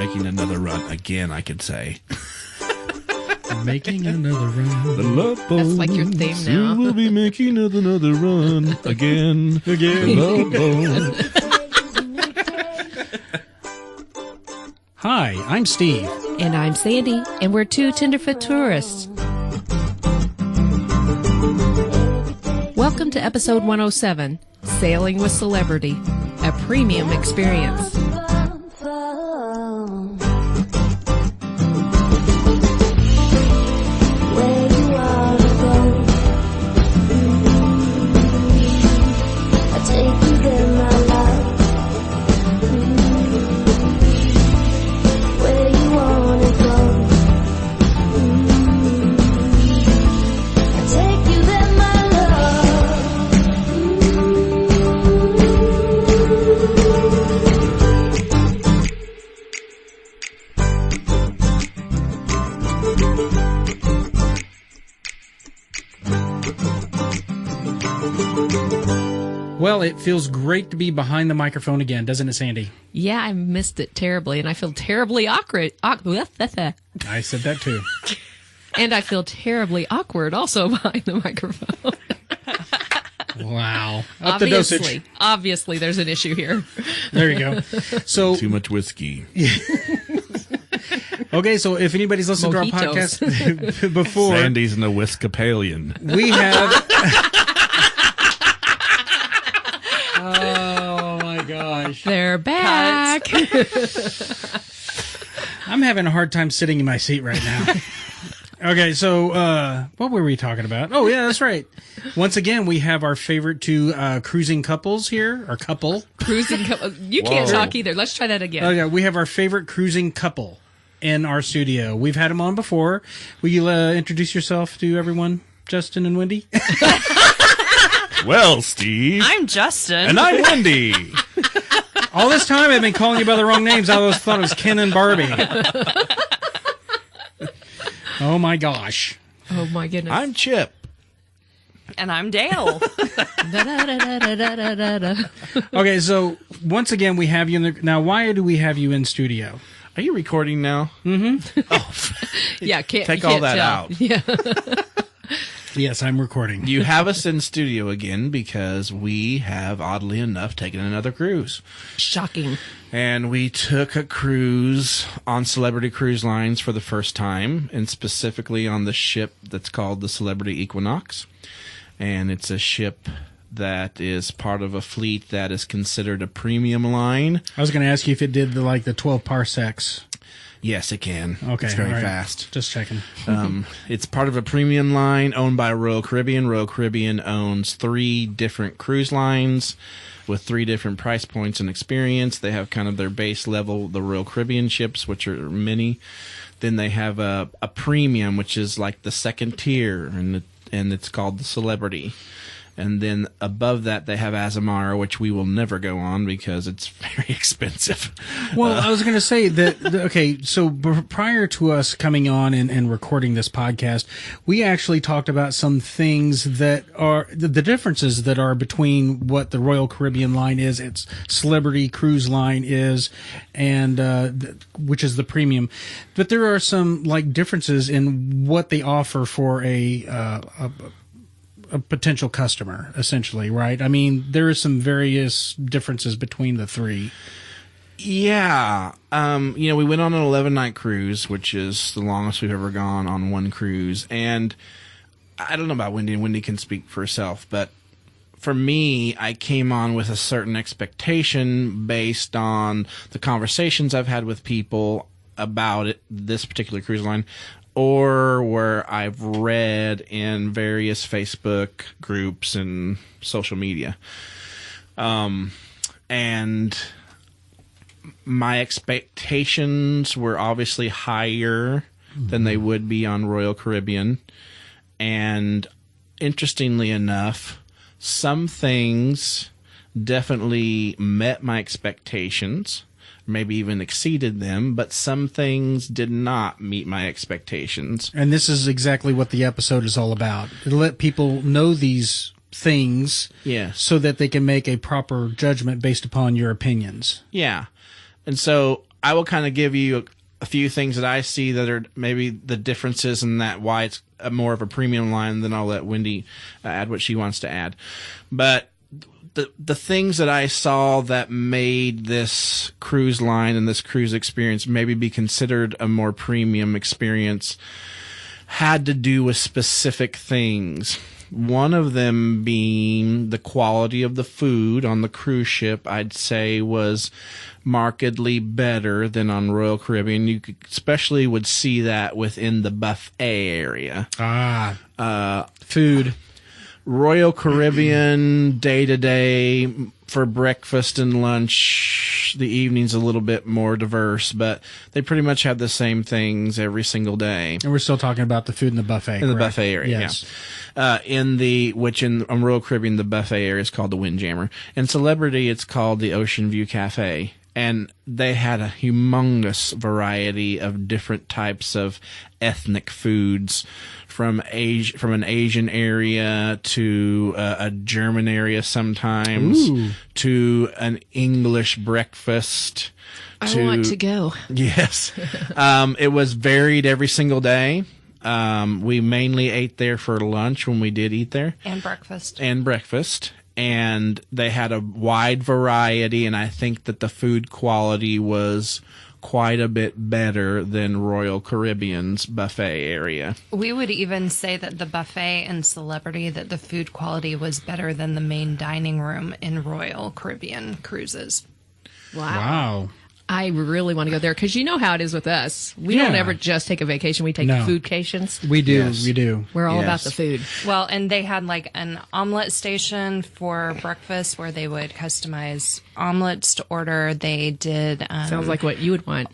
Making another run again, I could say. Making another run. The love boat. That's like your theme now. Soon we'll be making another run again. The love boat. Hi, I'm Steve. And I'm Sandy, and we're two tenderfoot tourists. Welcome to episode 107, Sailing with Celebrity, a premium experience. Well, it feels great to be behind the microphone again, doesn't it, Sandy? Yeah, I missed it terribly, and I feel terribly awkward. I said that too. And I feel terribly awkward also behind the microphone. Wow. Up the dosage. Obviously, there's an issue here. There you go. So too much whiskey. Okay, so if anybody's listened to our podcast before, Sandy's an Episcopalian. We have. Oh my gosh! They're back. I'm having a hard time sitting in my seat right now. Okay, so what were we talking about? Oh yeah, that's right. Once again, we have our favorite two cruising couples here, or couple. Cruising couple. You can't talk either. Let's try that again. Okay, we have our favorite cruising couple in our studio. We've had them on before. Will you introduce yourself to everyone, Justin and Wendy? Well, Steve. I'm Justin. And I'm Wendy. All this time I've been calling you by the wrong names. I always thought it was Ken and Barbie. Oh my gosh. Oh my goodness. I'm Chip. And I'm Dale. Okay, so once again we have you in the... Now, why do we have you in studio? Are you recording now? Mm-hmm. Oh. Yeah, take all that out. Yeah. Yes, I'm recording. You have us in studio again because we have, oddly enough, taken another cruise. Shocking. And we took a cruise on Celebrity Cruise Lines for the first time, and specifically on the ship that's called the Celebrity Equinox. And it's a ship that is part of a fleet that is considered a premium line. I was going to ask you if it did the 12 parsecs. Yes, it can. Okay. It's very right. fast. Just checking. It's part of a premium line owned by Royal Caribbean. Royal Caribbean owns 3 different cruise lines with 3 different price points and experience. They have kind of their base level, the Royal Caribbean ships, which are mini. Then they have a premium, which is like the second tier, and it's called the Celebrity. And then above that, they have Azamara, which we will never go on because it's very expensive. Well, I was going to say that, okay, so prior to us coming on and recording this podcast, we actually talked about some things that are the differences that are between what the Royal Caribbean line is, its Celebrity Cruise Line is, and which is the premium. But there are some differences in what they offer for a potential customer, essentially, right? I mean, there is some various differences between the 3. Yeah. We went on an 11-night cruise, which is the longest we've ever gone on one cruise. And I don't know about Wendy, and Wendy can speak for herself, but for me, I came on with a certain expectation based on the conversations I've had with people about this particular cruise line, or where I've read in various Facebook groups and social media. And my expectations were obviously higher than they would be on Royal Caribbean. And interestingly enough, some things definitely met my expectations, maybe even exceeded them, but some things did not meet my expectations. And this is exactly what the episode is all about. To let people know these things, so that they can make a proper judgment based upon your opinions. Yeah. And so I will kind of give you a few things that I see that are maybe the differences in that why it's more of a premium line. Then I'll let Wendy add what she wants to add. But the things that I saw that made this cruise line and this cruise experience maybe be considered a more premium experience had to do with specific things. One of them being the quality of the food on the cruise ship, I'd say was markedly better than on Royal Caribbean. You especially would see that within the buffet area. Food. Royal Caribbean, day to day, for breakfast and lunch, the evening's a little bit more diverse, but they pretty much have the same things every single day. And we're still talking about the food in the buffet. In the correct? buffet area, yes. yeah. On Royal Caribbean, the buffet area is called the Windjammer. In Celebrity, it's called the Ocean View Cafe. And they had a humongous variety of different types of ethnic foods, from an Asian area to a German area sometimes, to an English breakfast. I want to go. Yes. It was varied every single day. We mainly ate there for lunch when we did eat there. And breakfast. And they had a wide variety, and I think that the food quality was quite a bit better than Royal Caribbean's buffet area. We would even say that the buffet in Celebrity, that the food quality was better than the main dining room in Royal Caribbean cruises. Wow. I really want to go there because you know how it is with us. We don't ever just take a vacation. We take foodcations. We do. Yes. We do. We're all about the food. Well, and they had like an omelet station for breakfast where they would customize omelets to order. They did. Sounds like what you would want.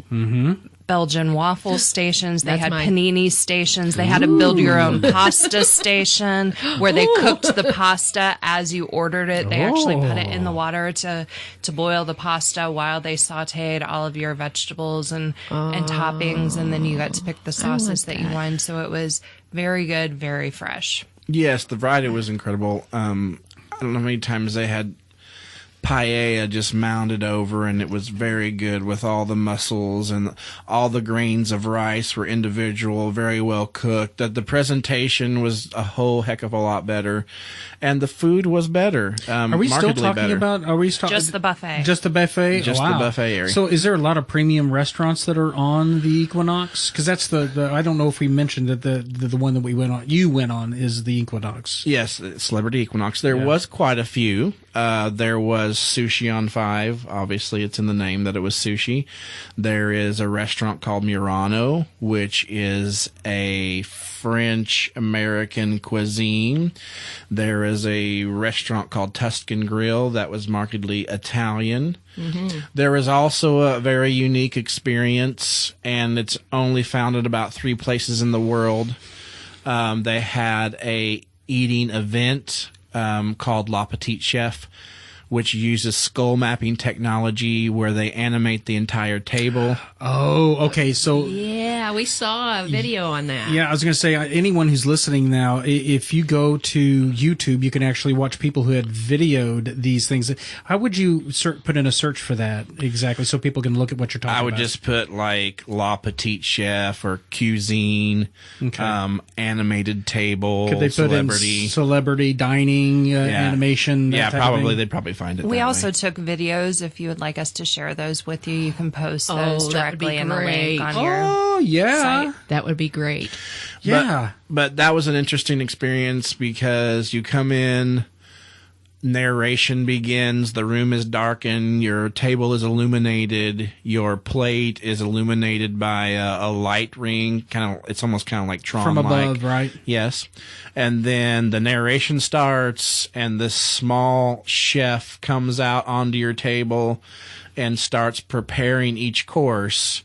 Belgian waffle stations. They That's had mine. panini stations. They had a build your own pasta station where they cooked the pasta as you ordered it. They actually put it in the water to boil the pasta while they sauteed all of your vegetables and toppings, and then you got to pick the sauces that you wanted. So it was very good, very fresh. Yes, the variety was incredible. I don't know how many times they had paella just mounded over, and it was very good with all the mussels, and all the grains of rice were individual, very well cooked. The presentation was a whole heck of a lot better, and the food was better. Are we still markedly talking better. about? Are we Just the buffet. Just the buffet. Just the buffet area. So, is there a lot of premium restaurants that are on the Equinox? Because that's the. I don't know if we mentioned that the one that we went on. You went on is the Equinox. Yes, Celebrity Equinox. There was quite a few. There was Sushi on 5. Obviously, it's in the name that it was sushi. There is a restaurant called Murano, which is a French-American cuisine. There is a restaurant called Tuscan Grill that was markedly Italian. There is also a very unique experience, and it's only found at about 3 places in the world. They had a eating event called La Petite Chef, which uses skull mapping technology where they animate the entire table. Oh, okay. So Yeah, we saw a video on that. yeah, I was going to say anyone who's listening now, if you go to YouTube, you can actually watch people who had videoed these things. How would you put in a search for that exactly so people can look at what you're talking about? I would just put like La Petite Chef or cuisine, animated table, Could they put celebrity. in celebrity dining animation? Yeah, that type of probably. thing? They'd probably find it. We that also way. took videos. If you would like us to share those with you, you can post those that would directly be in the link great. on your Oh yeah, site. That would be great. yeah. But that was an interesting experience because you come in, narration begins, the room is darkened, your table is illuminated, your plate is illuminated by a light ring, it's almost kind of like Tron From above, right? Yes. And then the narration starts, and this small chef comes out onto your table and starts preparing each course.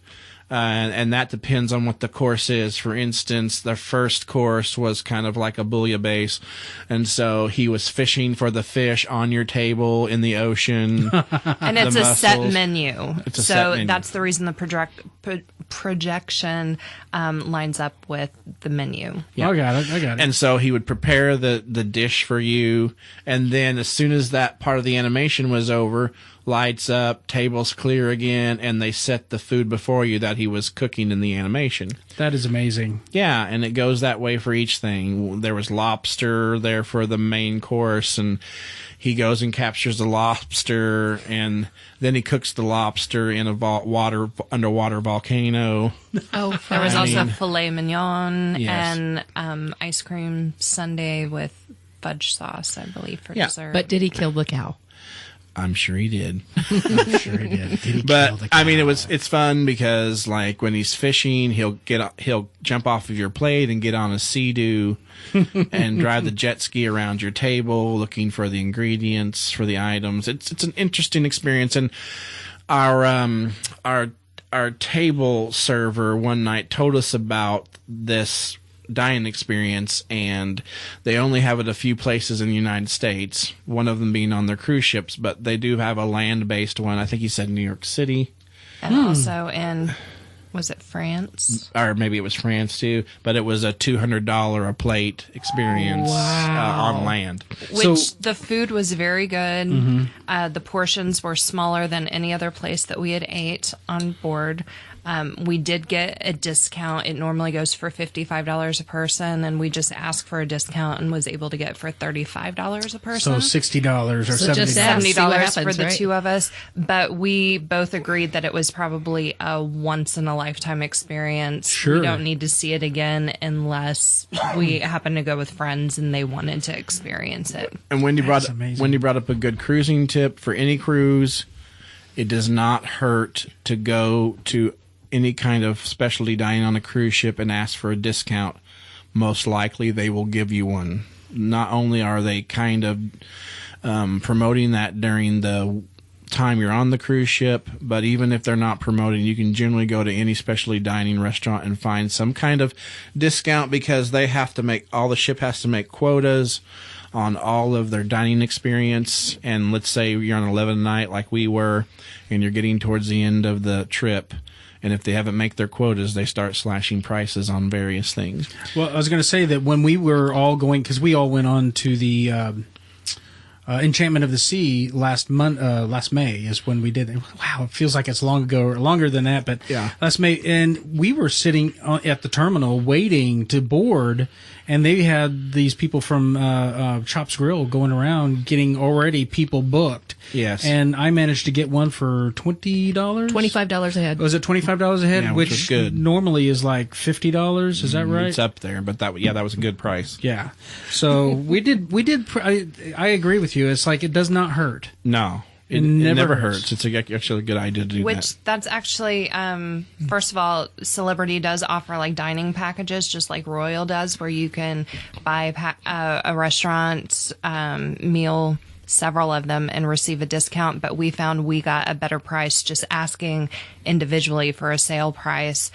And that depends on what the course is. For instance, the first course was kind of like a bouillabaisse. And so he was fishing for the fish on your table in the ocean. And it's the a set mussels. menu. It's a So set menu. that's the reason the projection lines up with the menu. Yeah. I got it. And so he would prepare the dish for you. And then as soon as that part of the animation was over, lights up, tables clear again, and they set the food before you that he was cooking in the animation. That is amazing. Yeah, and it goes that way for each thing. There was lobster there for the main course, and he goes and captures the lobster, and then he cooks the lobster in a underwater volcano. Oh, There was I also mean, filet mignon yes. and ice cream sundae with fudge sauce, I believe, for Yeah. dessert. but did he kill the cow? I'm sure he did. I'm sure he did. Did he kill But the I mean, cow? it's fun because like when he's fishing, he'll jump off of your plate and get on a Sea-Doo and drive the jet ski around your table, looking for the ingredients for the items. It's an interesting experience, and our table server one night told us about this dining experience, and they only have it a few places in the United States, one of them being on their cruise ships, but they do have a land-based one. I think he said New York City, and also in, was it France? or maybe it was France too, but it was a $200 a plate experience on land. Which So- the food was very good. The portions were smaller than any other place that we had ate on board. We did get a discount. It normally goes for $55 a person, and we just asked for a discount and was able to get for $35 a person. So $60 or So just $70. see what $70 for happens, the right? two of us, but we both agreed that it was probably a once in a lifetime experience. Sure. We don't need to see it again unless we happen to go with friends and they wanted to experience it. And Wendy brought amazing. up a good cruising tip for any cruise. It does not hurt to go to any kind of specialty dining on a cruise ship and ask for a discount. Most likely they will give you one. Not only are they kind of promoting that during the time you're on the cruise ship, but even if they're not promoting, you can generally go to any specialty dining restaurant and find some kind of discount, because they have to make, all the ship has to make quotas on all of their dining experience. And let's say you're on 11 night like we were, and you're getting towards the end of the trip, and if they haven't make their quotas, they start slashing prices on various things. Well, I was going to say that when we were all going, because we all went on to the Enchantment of the Sea last May is when we did it. Wow, it feels like it's long ago, or longer than that, but Yeah. last May. And we were sitting at the terminal waiting to board, and they had these people from Tuscan Grill going around getting already people booked. Yes. And I managed to get one for $20. $25 a head. Was it $25 a head? Yeah, which was good. Normally is like $50. Is that right? It's up there, but that was a good price. Yeah. So we did. I agree with you. It's like it does not hurt. No, it never never hurts. hurts. It's actually a good idea to do that. Which that's actually, first of all, Celebrity does offer like dining packages, just like Royal does, where you can buy a restaurant meal, several of them, and receive a discount. But we found we got a better price just asking individually for a sale price,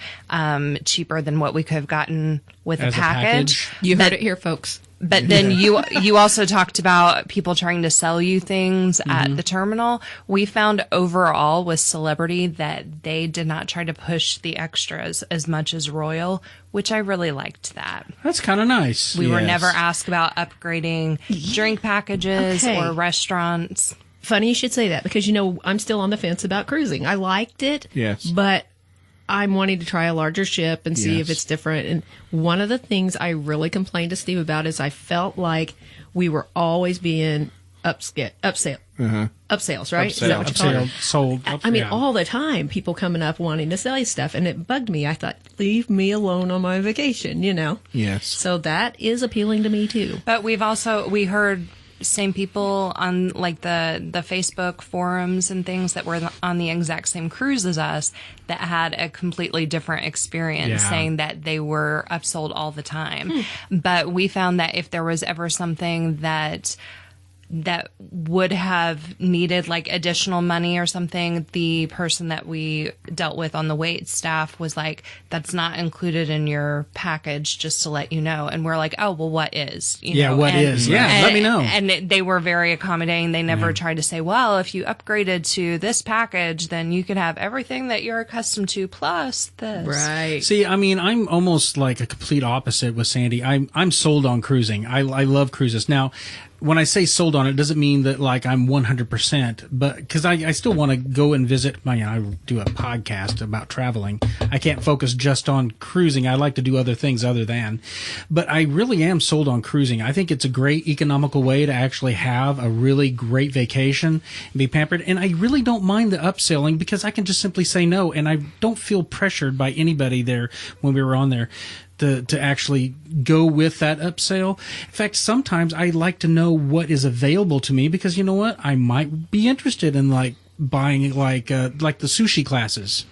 cheaper than what we could have gotten with As a a package. package? You heard it here, folks. But then you also talked about people trying to sell you things at the terminal. We found overall with Celebrity that they did not try to push the extras as much as Royal, which I really liked that. That's kind of nice. We were Yes. never asked about upgrading drink packages Okay. or restaurants. Funny you should say that, because, I'm still on the fence about cruising. I liked it. Yes. But I'm wanting to try a larger ship and see if Yes. it's different. And one of the things I really complained to Steve about is I felt like we were always being upsales, right? Is that what you call it? Sold. I mean, yeah. all the time, people coming up wanting to sell you stuff, and it bugged me. I thought, leave me alone on my vacation, Yes. So that is appealing to me too. But we heard same people on like the Facebook forums and things that were on the exact same cruise as us that had a completely different experience, Yeah. saying that they were upsold all the time. But we found that if there was ever something that would have needed like additional money or something, the person that we dealt with on the wait staff was like, that's not included in your package, just to let you know. And we're like, oh, well, what is? What is? Yeah, let me know. And they were very accommodating. They never tried to say, well, if you upgraded to this package, then you could have everything that you're accustomed to plus this. Right. See, I mean, I'm almost like a complete opposite with Sandy. I'm sold on cruising. I love cruises. Now, when I say sold on it, doesn't mean that like I'm 100%, but because I still want to go and visit. I do a podcast about traveling. I can't focus just on cruising. I like to do other things other than, but I really am sold on cruising. I think it's a great economical way to actually have a really great vacation and be pampered. And I really don't mind the upselling because I can just simply say no, and I don't feel pressured by anybody there when we were on there to actually go with that upsell. In fact, sometimes I like to know what is available to me because you know what? I might be interested in like buying like the sushi classes.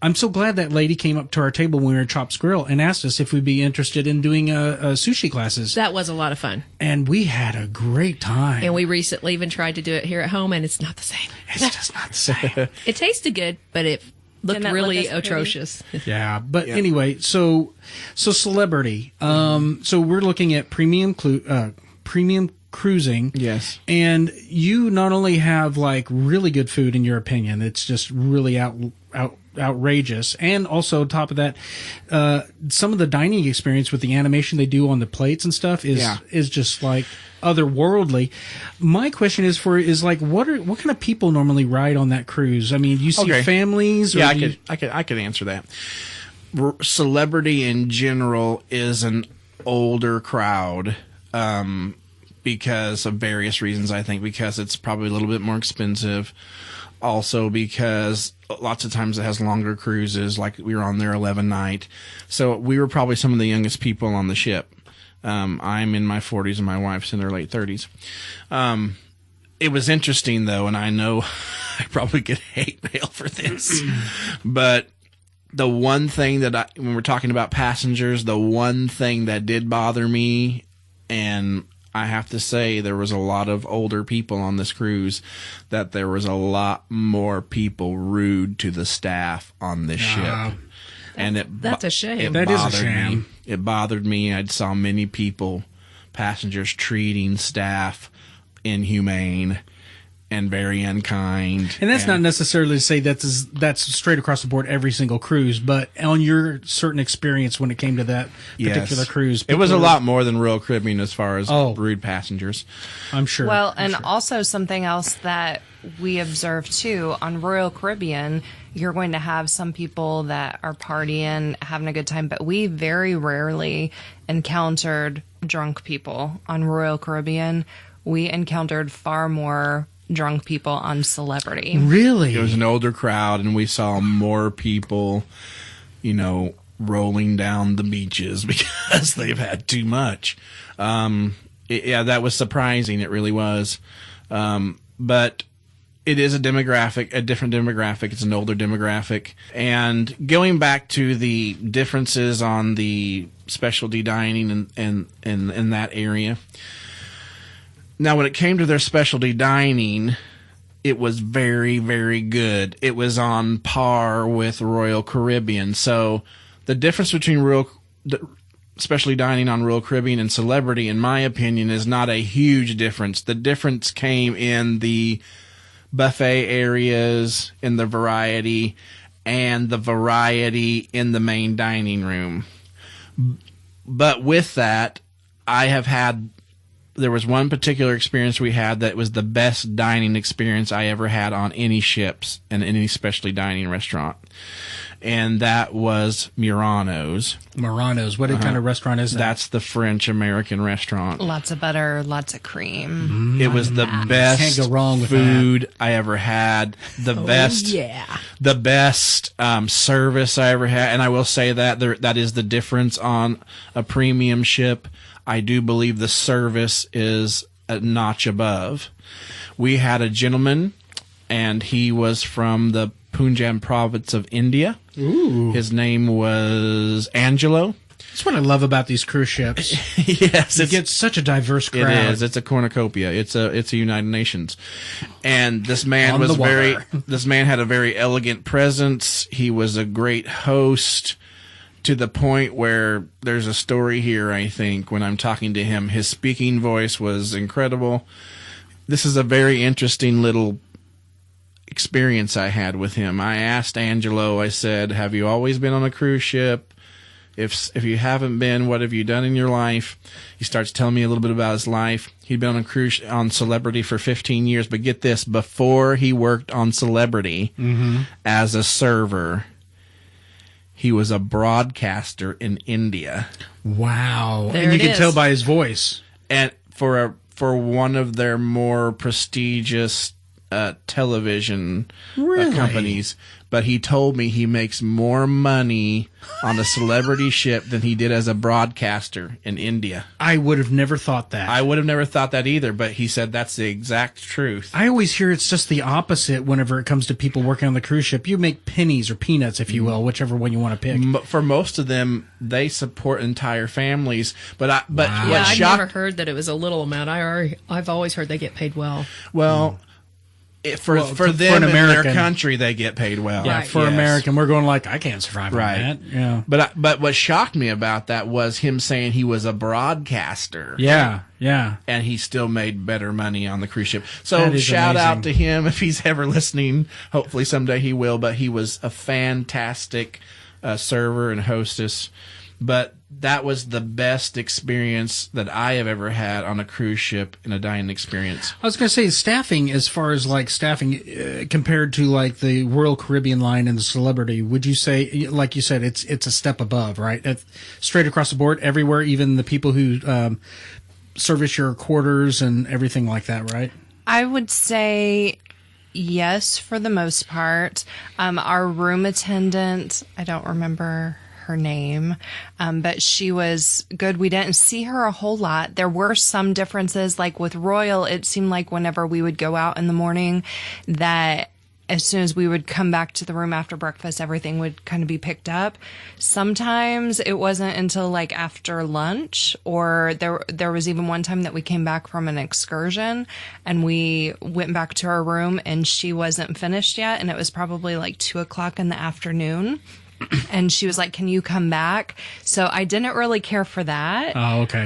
I'm so glad that lady came up to our table when we were at Tuscan Grill and asked us if we'd be interested in doing sushi classes. That was a lot of fun. And we had a great time. And we recently even tried to do it here at home, and it's not the same. It's just not the same. It tasted good, but it looked really atrocious. Yeah, but anyway, so Celebrity. So we're looking at premium cruising. Yes. And you not only have like really good food in your opinion, it's just really outrageous, and also on top of that, some of the dining experience with the animation they do on the plates and stuff is just like otherworldly. My question is like what kind of people normally ride on that cruise? I mean, do you see families? Or I could answer that. Celebrity in general is an older crowd. Because of various reasons, I think, because it's probably a little bit more expensive. Also because lots of times it has longer cruises, like we were on their 11 night. So we were probably some of the youngest people on the ship. I'm in my 40s and my wife's in her late 30s. It was interesting though, and I know I probably get hate mail for this, but the one thing that when we're talking about passengers, the one thing that did bother me, and I have to say there was a lot of older people on this cruise, that there was a lot more people rude to the staff on this ship. And that's a shame. That is a shame. It bothered me. I saw many passengers treating staff inhumane and very unkind. And that's not necessarily to say that's straight across the board every single cruise, but on your certain experience when it came to that particular cruise. It was a lot more than Royal Caribbean as far as rude passengers. I'm sure. Well, and also something else that we observed too, on Royal Caribbean, you're going to have some people that are partying, having a good time, but we very rarely encountered drunk people on Royal Caribbean. We encountered far more drunk people on Celebrity. Really? It was an older crowd, and we saw more people, rolling down the beaches because they've had too much. That was surprising. It really was. But it is a different demographic. It's an older demographic. And going back to the differences on the specialty dining and in that area. Now, when it came to their specialty dining, it was very, very good. It was on par with Royal Caribbean. So the difference between specialty dining on Royal Caribbean and Celebrity, in my opinion, is not a huge difference. The difference came in the buffet areas, in the variety, and the variety in the main dining room. But with that, there was one particular experience we had that was the best dining experience I ever had on any ships and any specialty dining restaurant. And that was Murano's. Murano's. What kind of restaurant is that? That's the French-American restaurant. Lots of butter, lots of cream. It was the best Can't go wrong with food I ever had. The best service I ever had. And I will say that is the difference on a premium ship. I do believe the service is a notch above. We had a gentleman, and he was from the Punjab province of India. Ooh. His name was Angelo. That's what I love about these cruise ships. Yes, it gets such a diverse crowd. It is. It's a cornucopia. It's a United Nations. And this man this man had a very elegant presence. He was a great host, to the point where there's a story here, I think, when I'm talking to him. His speaking voice was incredible. This is a very interesting little experience I had with him. I asked Angelo, I said, have you always been on a cruise ship? If you haven't been, what have you done in your life? He starts telling me a little bit about his life. He'd been on a cruise on Celebrity for 15 years, but get this, before he worked on Celebrity as a server, he was a broadcaster in India. Wow. There and you it can is. tell by his voice. And for one of their more prestigious television Really? companies. But he told me he makes more money on a celebrity ship than he did as a broadcaster in India. I would have never thought that. I would have never thought that either, but he said that's the exact truth. I always hear it's just the opposite whenever it comes to people working on the cruise ship. You make pennies or peanuts, if you will, whichever one you want to pick. For most of them, they support entire families. But Wow. what Yeah, I've shocked never heard that it was a little amount. I've always heard they get paid well. well. For an them in their American- country, they get paid well. Yeah, Right. for Yes. American, we're going like, I can't survive Right. on that. Yeah. But what shocked me about that was him saying he was a broadcaster. Yeah. Yeah. And he still made better money on the cruise ship. That So is shout amazing. out to him if he's ever listening. Hopefully someday he will. But he was a fantastic server and hostess. But that was the best experience that I have ever had on a cruise ship in a dining experience. I was going to say staffing, as far as like staffing compared to like the Royal Caribbean line and the Celebrity, would you say, like you said, it's a step above, right? Straight across the board, everywhere, even the people who service your quarters and everything like that, right? I would say yes, for the most part. Our room attendant, I don't remember her name, but she was good. We didn't see her a whole lot. There were some differences, like with Royal, it seemed like whenever we would go out in the morning, that as soon as we would come back to the room after breakfast, everything would kind of be picked up. Sometimes it wasn't until like after lunch, or there was even one time that we came back from an excursion and we went back to our room and she wasn't finished yet. And it was probably like 2:00 in the afternoon. And she was like, can you come back? So I didn't really care for that. Oh, okay.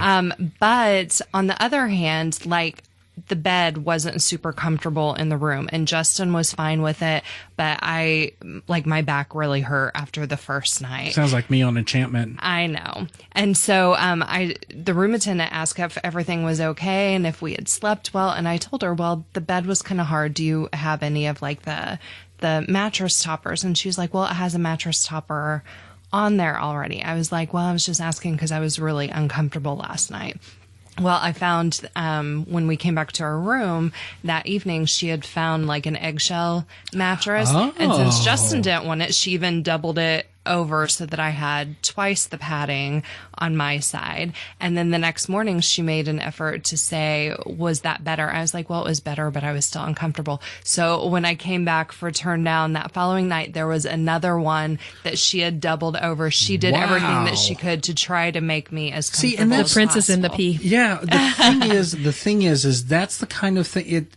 But on the other hand, like, the bed wasn't super comfortable in the room and Justin was fine with it, but my back really hurt after the first night. Sounds like me on Enchantment. I know. And so the room attendant asked if everything was okay and if we had slept well. And I told her, well, the bed was kind of hard. Do you have any of like the mattress toppers? And she was like, well, it has a mattress topper on there already. I was like, well, I was just asking because I was really uncomfortable last night. Well, I found when we came back to our room that evening, she had found like an eggshell mattress. Oh. And since Justin didn't want it, she even doubled it over so that I had twice the padding on my side. And then the next morning, she made an effort to say, was that better? I was like, well, it was better, but I was still uncomfortable. So when I came back for turn down that following night, there was another one that she had doubled over. She did everything that she could to try to make me as comfortable See, and that's as Princess in the possible. Pea. Yeah, the thing is that's the kind of thing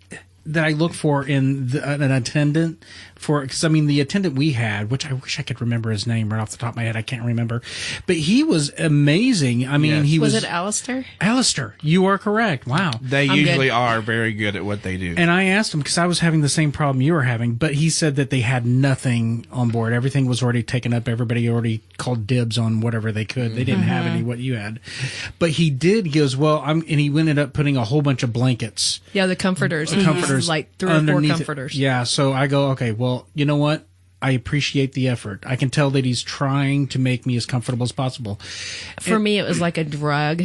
that I look for in an attendant. Because I mean, the attendant we had, which I wish I could remember his name right off the top of my head, I can't remember, but he was amazing. I mean, Yes. he was it Alistair? Alistair. You are correct. Wow. They I'm usually good. are very good at what they do. And I asked him because I was having the same problem you were having, but he said that they had nothing on board. Everything was already taken up. Everybody already called dibs on whatever they could. They didn't have any what you had, but he did. He goes, well, and he ended up putting a whole bunch of blankets, Yeah, the comforters. comforters, Like 3 or 4 underneath it. comforters. Yeah. So I go, okay, well, you know what? I appreciate the effort. I can tell that he's trying to make me as comfortable as possible. For me, it was like a drug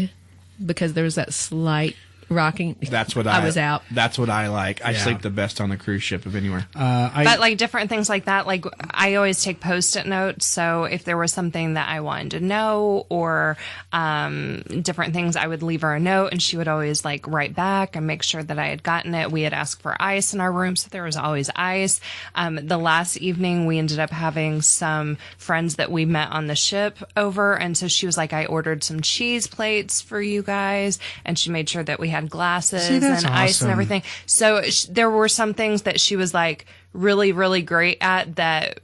because there was that slight rocking. That's what I was out. That's what I like. I Yeah. sleep the best on a cruise ship of anywhere. But like different things like that, like I always take Post-it notes. So if there was something that I wanted to know or different things, I would leave her a note and she would always like write back and make sure that I had gotten it. We had asked for ice in our room, so there was always ice. The last evening we ended up having some friends that we met on the ship over. And so she was like, I ordered some cheese plates for you guys. And she made sure that we had glasses See, that's and ice awesome. and everything. So there were some things that she was like really, really great at that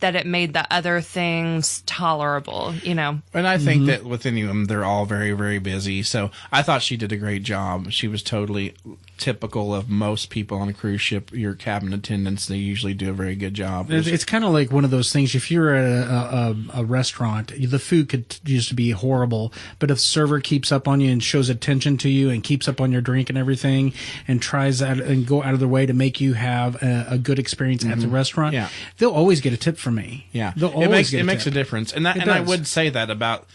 it made the other things tolerable, you know. And I think that with any of them, they're all very, very busy. So I thought she did a great job. She was totally typical of most people on a cruise ship. Your cabin attendants, they usually do a very good job. It's kind of like one of those things. If you're at a restaurant, the food could just be horrible, but if the server keeps up on you and shows attention to you and keeps up on your drink and everything, and tries out and go out of their way to make you have a good experience at the restaurant, they'll always get a tip from me. Yeah, they'll always it makes a difference, and I would say that about,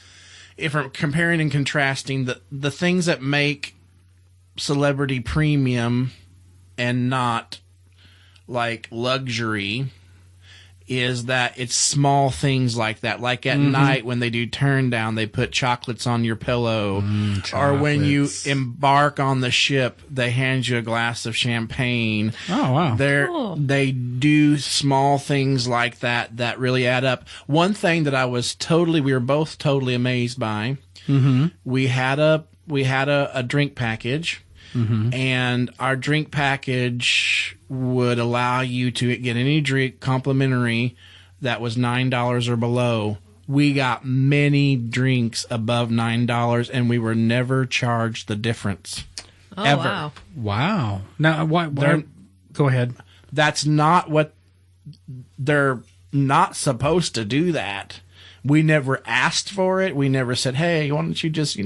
if I'm comparing and contrasting the things that make Celebrity premium and not like luxury, is that it's small things like that. Like at night when they do turn down, they put chocolates on your pillow. Or when you embark on the ship, they hand you a glass of champagne. Oh, wow. They do small things like that that really add up. One thing that we were both totally amazed by, we had a drink package. And our drink package would allow you to get any drink complimentary that was $9 or below. We got many drinks above $9, and we were never charged the difference. Oh, ever. Wow. Now, why go ahead. That's not what they're not supposed to do that. We never asked for it. We never said, hey, why don't you just,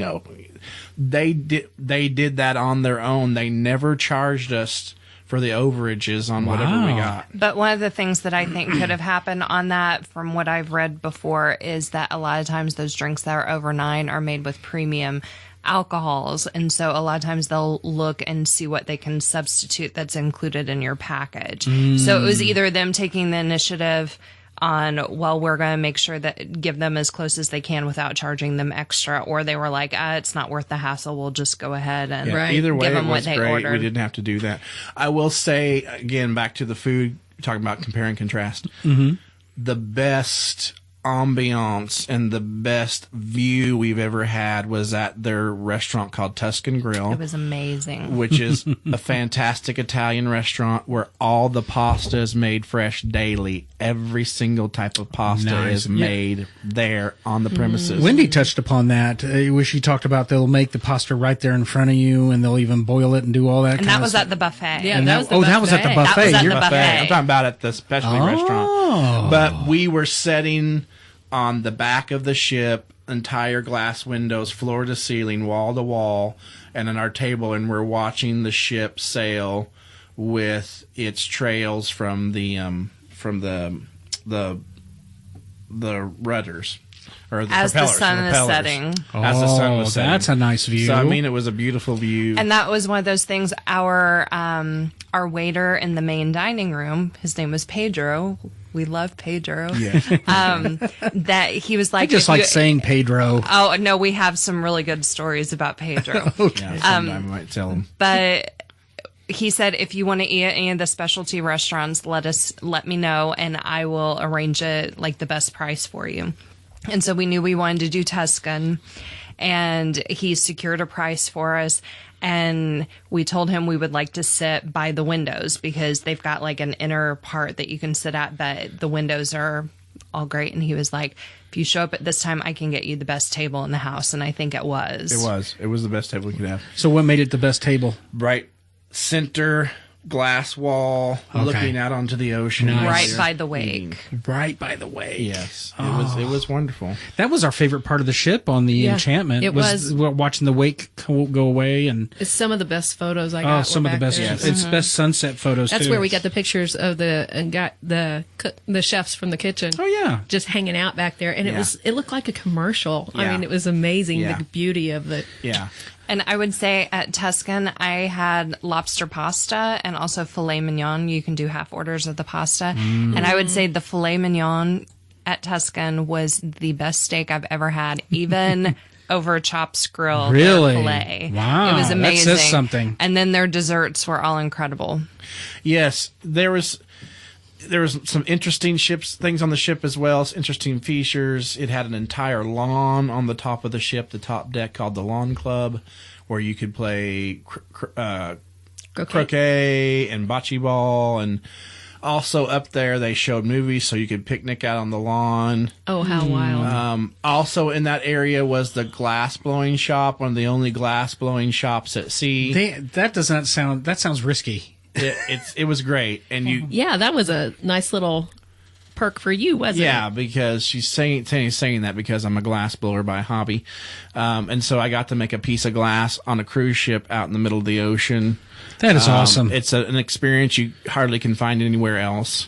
they did that on their own. They never charged us for the overages on whatever we got. But one of the things that I think could have happened on that, from what I've read before, is that a lot of times those drinks that are over $9 are made with premium alcohols, and so a lot of times they'll look and see what they can substitute that's included in your package. So it was either them taking the initiative on, well, we're going to make sure that give them as close as they can without charging them extra, or they were like, it's not worth the hassle, we'll just go ahead and either way, give them it was what they great. ordered. We didn't have to do that. I will say, again, back to the food, talking about compare and contrast, the best ambiance and the best view we've ever had was at their restaurant called Tuscan Grill. It was amazing. Which is a fantastic Italian restaurant where all the pasta is made fresh daily. Every single type of pasta is made there on the premises. Wendy touched upon that. Where she talked about they'll make the pasta right there in front of you, and they'll even boil it and do all that. And that was at the buffet. Yeah, that was at the buffet. That was at the buffet. I'm talking about at the specialty restaurant. But we were sitting on the back of the ship, entire glass windows, floor to ceiling, wall to wall, and on our table, and we're watching the ship sail with its trails from the rudders. Or the as propellers, the sun is setting. As the sun was setting. That's a nice view. So, I mean, it was a beautiful view. And that was one of those things. Our waiter in the main dining room, his name was Pedro. We love Pedro. Yeah. That he was like, I just like saying Pedro. Oh no, we have some really good stories about Pedro. Yeah, sometime I might tell him. But he said, if you want to eat at any of the specialty restaurants, let me know, and I will arrange it like the best price for you. And so we knew we wanted to do Tuscan, and he secured a price for us. And we told him we would like to sit by the windows because they've got like an inner part that you can sit at, but the windows are all great. And he was like, if you show up at this time, I can get you the best table in the house. And I think it was. It was the best table we could have. So what made it the best table? Right center glass wall, looking out onto the ocean. Right by the wake. Right by the wake. Yes. It was wonderful. That was our favorite part of the ship on the Enchantment. It was watching the wake go away, and it's some of the best photos I got. Some of the best. There. It's best sunset photos. That's too. where we got the pictures of the chefs from the kitchen. Oh yeah, just hanging out back there, and it looked like a commercial. I mean, it was amazing, the beauty of the. Yeah. And I would say at Tuscan, I had lobster pasta and also filet mignon. You can do half orders of the pasta. And I would say the filet mignon at Tuscan was the best steak I've ever had, even over Chop's Grill. Really? Filet. Wow. It was amazing. That says something. And then their desserts were all incredible. Yes. There was some interesting things on the ship as well. Interesting features. It had an entire lawn on the top of the ship, the top deck, called the Lawn Club, where you could play croquet and bocce ball, and Also up there, they showed movies so you could picnic out on the lawn. Oh, how wild. Also in that area was the glass blowing shop, one of the only glass blowing shops at sea. That sounds risky. It was great. And Yeah, that was a nice little perk for you, wasn't it? Yeah, because she's saying that because I'm a glass blower by hobby. And so I got to make a piece of glass on a cruise ship out in the middle of the ocean. That is awesome. It's an experience you hardly can find anywhere else.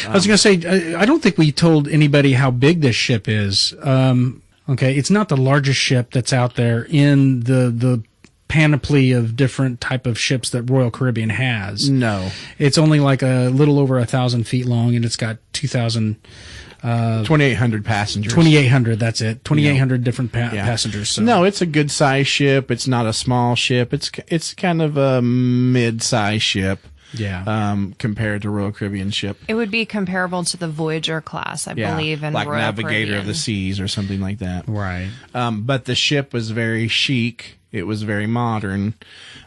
I was going to say, I don't think we told anybody how big this ship is. Okay, it's not the largest ship that's out there in the panoply of different type of ships that Royal Caribbean has. No. It's only like a little over 1,000 feet long, and it's got 2,800 passengers. 2,800, that's it. 2,800 different passengers. So. No, it's a good size ship. It's not a small ship. It's kind of a mid-size ship. Yeah. Compared to Royal Caribbean ship. It would be comparable to the Voyager class, I believe, in like Royal Navigator Caribbean. of the Seas or something like that. Right. But the ship was very chic. It was very modern.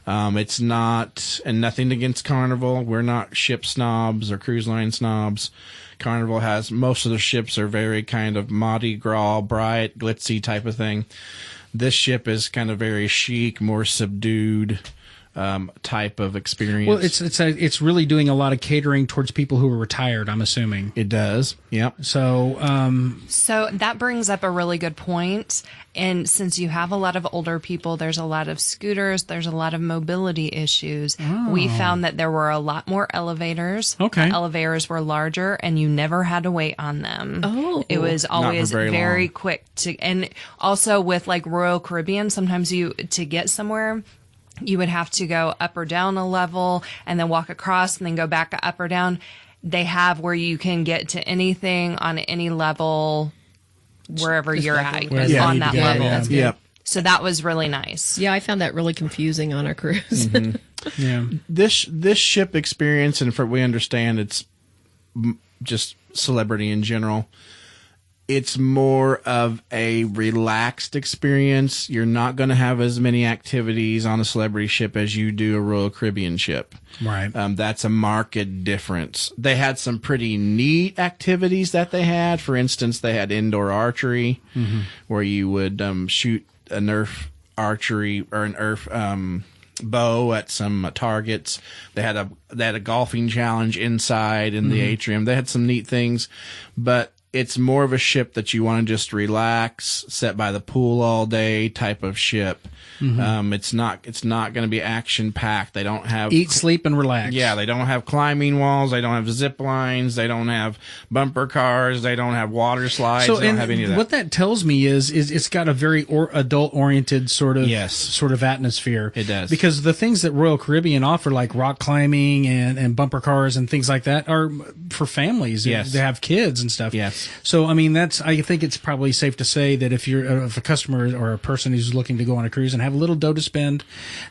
It's not, and nothing against Carnival. We're not ship snobs or cruise line snobs. Carnival has, most of the ships are very kind of Mardi Gras, bright, glitzy type of thing. This ship is kind of very chic, more subdued type of experience. Well, it's really doing a lot of catering towards people who are retired, I'm assuming. It does. Yep. So that brings up a really good point. And since you have a lot of older people, there's a lot of scooters, there's a lot of mobility issues. We found that there were a lot more elevators. Okay. The elevators were larger and you never had to wait on them. Oh. It was always very long. quick and also with like Royal Caribbean, sometimes to get somewhere, you would have to go up or down a level and then walk across and then go back up or down. They have where you can get to anything on any level wherever you're at on that level. Yep. So that was really nice. Yeah, I found that really confusing on our cruise. yeah. This ship experience, and from what we understand, it's just Celebrity in general. It's more of a relaxed experience. You're not going to have as many activities on a Celebrity ship as you do a Royal Caribbean ship. Right. That's a marked difference. They had some pretty neat activities that they had. For instance, they had indoor archery, where you would shoot a Nerf archery or an Nerf bow at some targets. They had a golfing challenge inside in the atrium. They had some neat things, but it's more of a ship that you want to just relax, sit by the pool all day type of ship. It's not going to be action packed. They don't have eat, sleep, and relax. Yeah, they don't have climbing walls. They don't have zip lines. They don't have bumper cars. They don't have water slides. They don't have any of that. What that tells me is it's got a very adult oriented sort of atmosphere. It does, because the things that Royal Caribbean offer, like rock climbing and bumper cars and things like that, are for families. Yes, they have kids and stuff. Yes. So I mean, I think it's probably safe to say that if a customer or a person who's looking to go on a cruise and have a little dough to spend,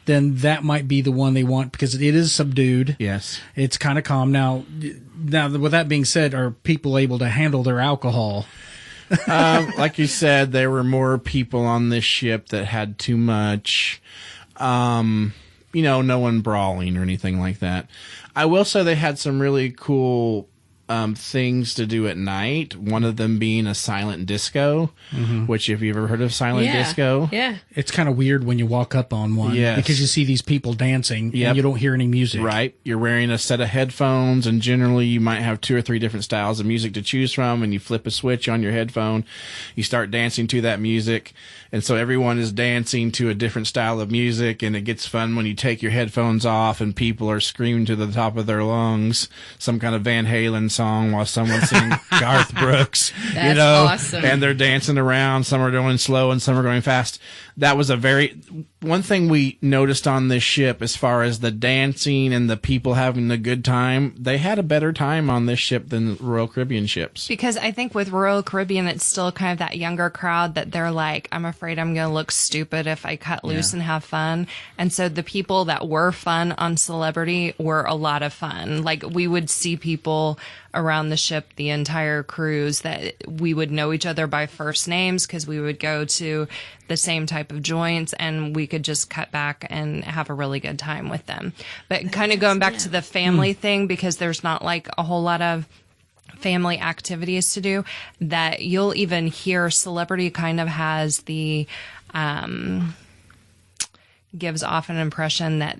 then that might be the one they want, because it is subdued. Yes. It's kind of calm. Now, with that being said, are people able to handle their alcohol? Like you said, there were more people on this ship that had too much. No one brawling or anything like that. I will say they had some really cool things to do at night. One of them being a silent disco, which, if you've ever heard of silent disco, it's kind of weird when you walk up on one, because you see these people dancing and you don't hear any music. Right. You're wearing a set of headphones, and generally you might have 2 or 3 different styles of music to choose from, and you flip a switch on your headphone, you start dancing to that music, and so everyone is dancing to a different style of music, and it gets fun when you take your headphones off and people are screaming to the top of their lungs some kind of Van Halen song while someone's singing Garth Brooks. That's awesome. And they're dancing around. Some are going slow and some are going fast. That was one thing we noticed on this ship, as far as the dancing and the people having a good time. They had a better time on this ship than Royal Caribbean ships. Because I think with Royal Caribbean, it's still kind of that younger crowd that they're like, I'm afraid I'm going to look stupid if I cut loose and have fun. And so the people that were fun on Celebrity were a lot of fun. Like, we would see people around the ship the entire cruise, that we would know each other by first names because we would go to the same type of joints, and we could just cut back and have a really good time with them. But kind of going back to the family thing, because there's not like a whole lot of family activities to do, that you'll even hear Celebrity kind of has the gives off an impression that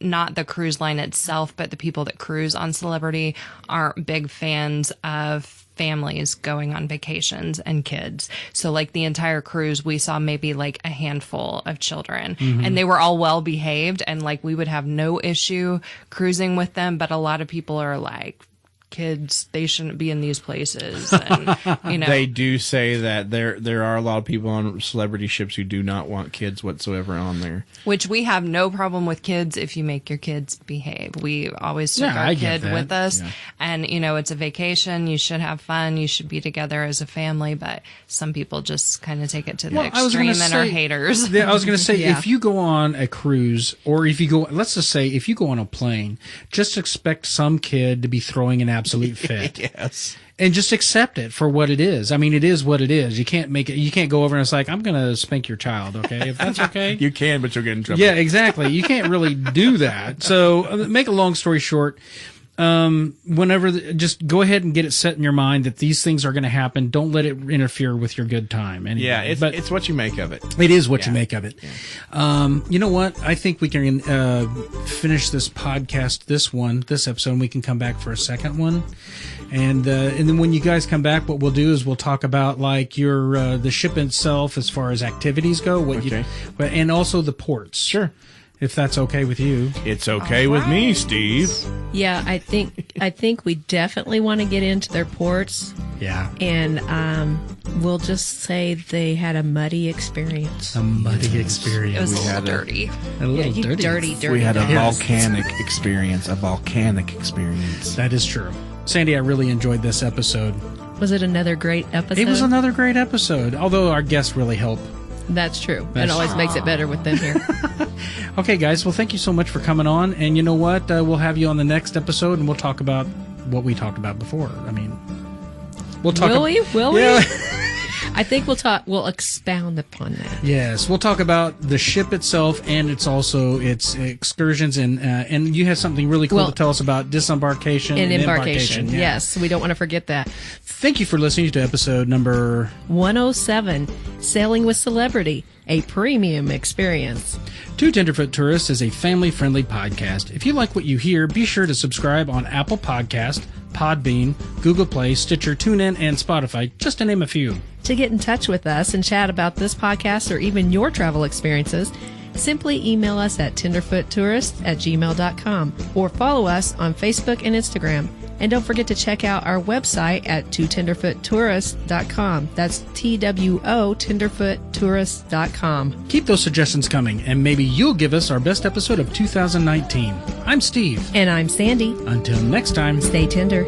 not the cruise line itself, but the people that cruise on Celebrity aren't big fans of families going on vacations and kids. So like the entire cruise, we saw maybe like a handful of children, and they were all well behaved, and like we would have no issue cruising with them. But a lot of people are like, kids, they shouldn't be in these places. And, you know, they do say that there are a lot of people on Celebrity ships who do not want kids whatsoever on there. Which we have no problem with kids if you make your kids behave. We always took our kid with us. Yeah. And, you know, it's a vacation. You should have fun. You should be together as a family. But some people just kind of take it to the extreme and are haters. Yeah, I was going to say, if you go on a cruise, or if you go, let's just say, if you go on a plane, just expect some kid to be throwing an absolute fit. Yes. And just accept it for what it is. I mean, it is what it is. You can't make it, you can't go over and it's like, I'm going to spank your child, okay? If that's okay. You can, but you'll get in trouble. Yeah, exactly. You can't really do that. So, make a long story short, just go ahead and get it set in your mind that these things are going to happen. Don't let it interfere with your good time. Anyway. Yeah, it's what you make of it. It is what you make of it. Yeah. You know what? I think we can finish this podcast, this episode, and we can come back for a second one. And then when you guys come back, what we'll do is we'll talk about like your the ship itself as far as activities go, and also the ports. Sure. If that's okay with you. It's okay with me, Steve. Yeah, I think we definitely want to get into their ports. Yeah. And we'll just say they had a muddy experience. A muddy experience. It was a little dirty. A little dirty. We had a volcanic experience. That is true. Sandy, I really enjoyed this episode. Was it another great episode? It was another great episode, although our guests really help. That's true. It always makes it better with them here. Okay, guys. Well, thank you so much for coming on. And you know what? We'll have you on the next episode, and we'll talk about what we talked about before. I mean, we'll talk. Will we? I think we'll expound upon that. Yes, we'll talk about the ship itself and its excursions, and you have something really cool to tell us about disembarkation and embarkation. Yeah. Yes, we don't want to forget that. Thank you for listening to episode number 107, Sailing with Celebrity, a premium experience. Two Tenderfoot Tourists is a family-friendly podcast. If you like what you hear, be sure to subscribe on Apple Podcast, Podbean, Google Play, Stitcher, TuneIn, and Spotify, just to name a few. To get in touch with us and chat about this podcast or even your travel experiences, simply email us at tenderfoottourist@gmail.com or follow us on Facebook and Instagram. And don't forget to check out our website at tenderfoottourist.com. That's TWO, tenderfoottourist.com. Keep those suggestions coming, and maybe you'll give us our best episode of 2019. I'm Steve. And I'm Sandy. Until next time, stay tender.